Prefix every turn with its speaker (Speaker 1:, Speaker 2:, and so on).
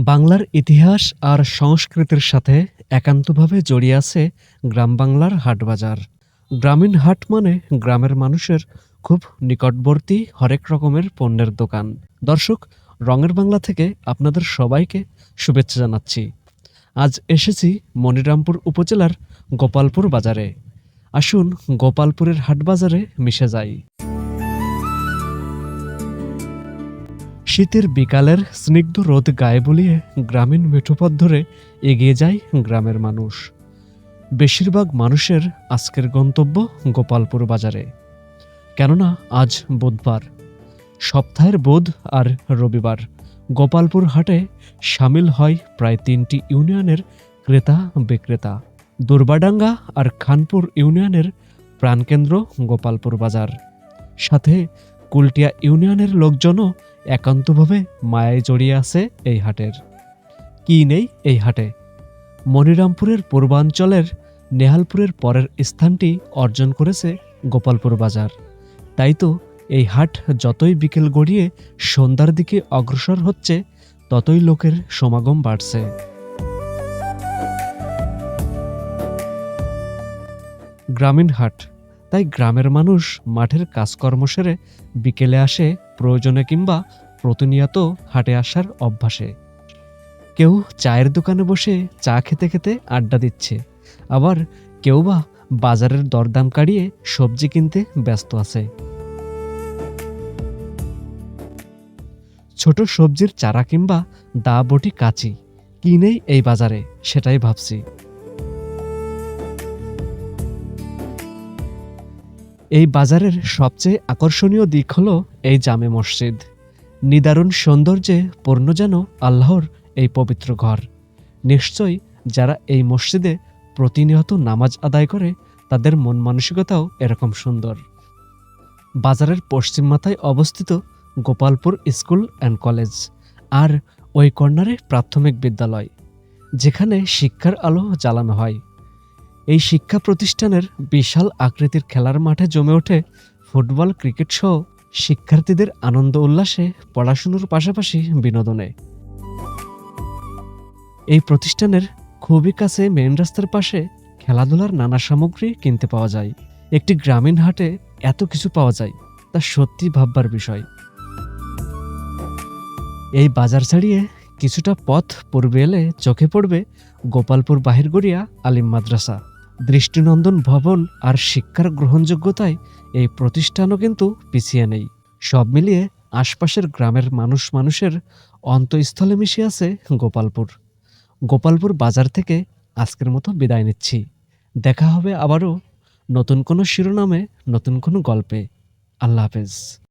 Speaker 1: বাংলার ইতিহাস আর সংস্কৃতির সাথে একান্তভাবে জড়িয়ে আছে গ্রাম বাংলার হাটবাজার। গ্রামীণ হাট মানে গ্রামের মানুষের খুব নিকটবর্তী হরেক রকমের পণ্যের দোকান। দর্শক, রঙের বাংলা থেকে আপনাদের সবাইকে শুভেচ্ছা জানাচ্ছি। আজ এসেছি মনিরামপুর উপজেলার গোপালপুর বাজারে। আসুন গোপালপুরের হাটবাজারে মিশে যাই। শীতের বিকালের স্নিগ্ধ রোদ গায়ে বলিয়ে গ্রামীণ মেঠোপথ ধরে এগিয়ে যায় গ্রামের মানুষ। বেশিরভাগ মানুষের আজকের গন্তব্য গোপালপুর বাজারে, কেননা আজ বুধবার। সপ্তাহের বুধ আর রবিবার গোপালপুর হাটে সামিল হয় প্রায় ৩টি ইউনিয়নের ক্রেতা বিক্রেতা। দুর্বাডাঙ্গা আর খানপুর ইউনিয়নের প্রাণকেন্দ্র গোপালপুর বাজার, সাথে কুলটিয়া ইউনিয়নের লোকজনও একান্তভাবে মায়ায় জড়িয়ে আছে এই হাটের। কি নেই এই হাটে? মনিরামপুরের পূর্বাঞ্চলের নেহালপুরের পরের স্থানটি অর্জন করেছে গোপালপুর বাজার। তাই তো এই হাট যতই বিকেল গড়িয়ে সন্ধ্যার দিকে অগ্রসর হচ্ছে, ততই লোকের সমাগম বাড়ছে। গ্রামীণ হাট, তাই গ্রামের মানুষ মাঠের কাজকর্ম সেরে বিকেলে আসে প্রয়োজনে কিংবা প্রতিনিয়ত হাটে আসার অভ্যাসে। কেউ চায়ের দোকানে বসে চা খেতে খেতে আড্ডা দিচ্ছে, আবার কেউ বা বাজারের দরদাম কাড়িয়ে সবজি কিনতে ব্যস্ত আছে। ছোট সবজির চারা কিংবা দা বটি কাঁচি কি নেই এই বাজারে, সেটাই ভাবছি। এই বাজারের সবচেয়ে আকর্ষণীয় দিক হলো এই জামে মসজিদ। নিদারুণ সৌন্দর্যে পূর্ণ যেন আল্লাহর এই পবিত্র ঘর। নিশ্চয়ই যারা এই মসজিদে প্রতিনিয়ত নামাজ আদায় করে, তাদের মন মানসিকতাও এরকম সুন্দর। বাজারের পশ্চিম মাথায় অবস্থিত গোপালপুর স্কুল অ্যান্ড কলেজ, আর ওই কর্নারে প্রাথমিক বিদ্যালয়, যেখানে শিক্ষার আলো জ্বালানো হয়। এই শিক্ষা প্রতিষ্ঠানের বিশাল আকৃতির খেলার মাঠে জমে ওঠে ফুটবল, ক্রিকেট সহ শিক্ষার্থীদের আনন্দ উল্লাসে, পড়াশুনোর পাশাপাশি বিনোদনে। এই প্রতিষ্ঠানের খুবই কাছে মেইন রাস্তার পাশে খেলাধুলার নানা সামগ্রী কিনতে পাওয়া যায়। একটি গ্রামীণ হাটে এত কিছু পাওয়া যায়, তা সত্যি ভাববার বিষয়। এই বাজার ছাড়িয়ে কিছুটা পথ পূর্বে এলে চোখে পড়বে গোপালপুর বাহিরগড়িয়া আলিম মাদ্রাসা। দৃষ্টিনন্দন ভবন আর শিক্ষার গ্রহণযোগ্যতায় এই প্রতিষ্ঠানও কিন্তু পিছিয়ে নেই। সব মিলিয়ে আশপাশের গ্রামের মানুষের অন্তঃস্থলে মিশে আছে গোপালপুর। গোপালপুর বাজার থেকে আজকের মতো বিদায় নিচ্ছি। দেখা হবে আবারও নতুন কোনো শিরোনামে, নতুন কোনো গল্পে। আল্লাহ হাফেজ।